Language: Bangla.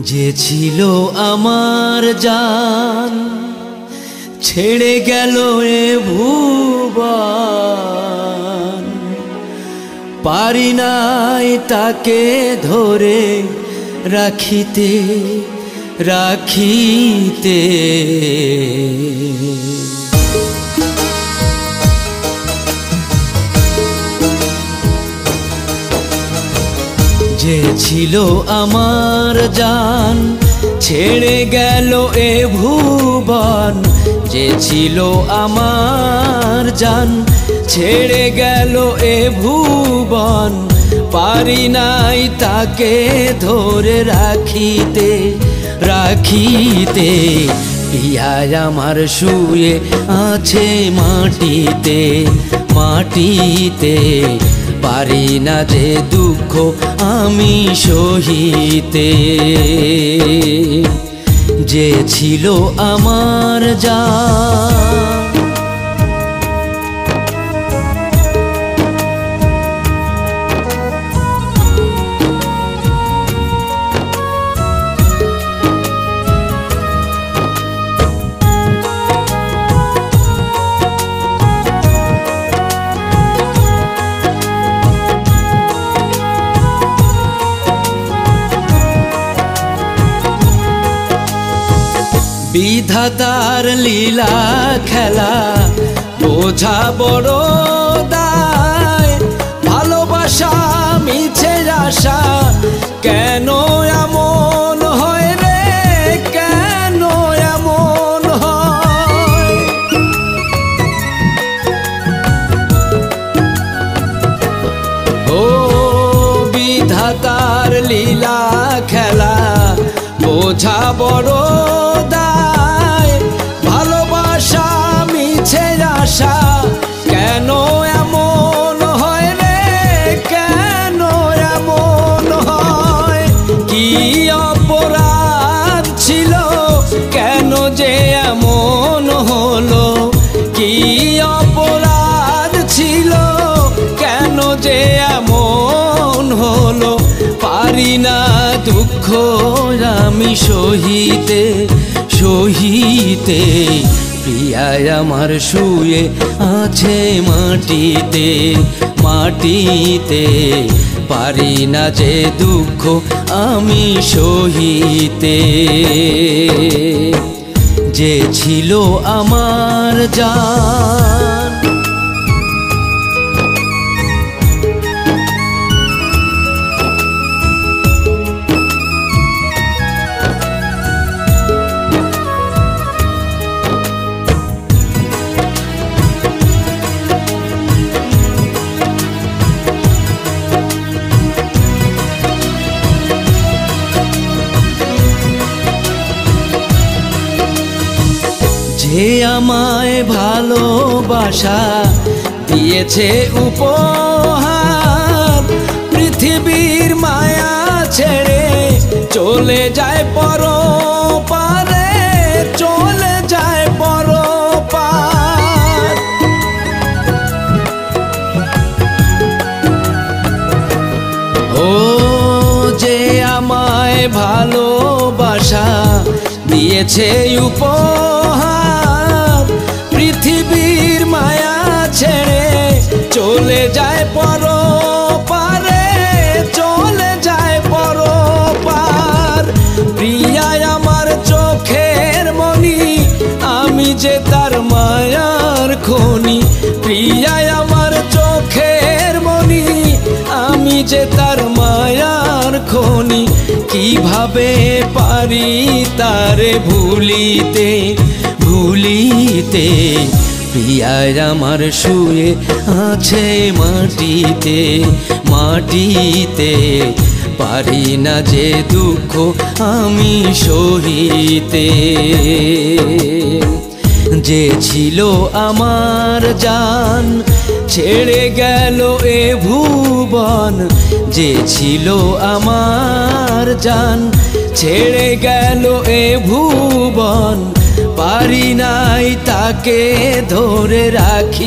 যে ছিল আমার জান ছেড়ে গেল এ ভুবন, পারি নাই তাকে ধরে রাখিতে রাখিতে। যে ছিল আমার জান ছেড়ে গেল এ ভুবন, যে ছিল আমার জান ছেড়ে গেল এ ভুবন, পারি নাই তাকে ধরে রাখিতে রাখিতে। পিয়া আমার শুয়ে আছে মাটিতে মাটিতে, পারি না যে দুঃখ আমি সহিতে। যে ছিল আমার জান বিধাতার লীলা খেলা বোঝা বড় দায়, ভালোবাসা মিছে আশা কেন এমন হয় রে, কেন এমন হয়। ও বিধাতার লীলা খেলা বোঝা বড় দায়, ভালোবাসা মিছে আশা কেন এমন হয় রে, কেন এমন হয়। কি অপরাধ ছিল কেন যে এমন হলো, কি অপরাধ ছিল কেন যে এমন হলো, পারি না দুঃখ আমি সহিতে সহিতে। প্রিয়া আমার শুয়ে আছে মাটিতে মাটিতে, পারি না যে দুঃখ আমি সহিতে। যে ছিল আমার জান যে আমায় ভালোবাসা দিয়েছে উপহার, পৃথিবীর মায়া ছেড়ে চলে যায় পরপারে, চলে যায় পরপার। ও যে আমায় ভালোবাসা দিয়েছে উপহার, পৃথিবীর মায়া ছেড়ে চলে যায় পরপারে, চলে যায় পরপার। প্রিয়া আমার চোখের মনি আমি যে তার মায়ার খনি, প্রিয়া আমার চোখের মনি আমি যে তার মায়ার খনি। কিভাবে পারি তারে ভুলিতে ভুলিতে, প্রিয়া আমার শুয়ে আছে মাটিতে মাটিতে, পারি না যে দুঃখ আমি সহিতে। যে ছিল আমার জান ছেড়ে গেল এ ভুবন, যে ছিল আমার জান ছেড়ে গেল এ ভুবন, পারি নাই তাকে ধরে রাখি।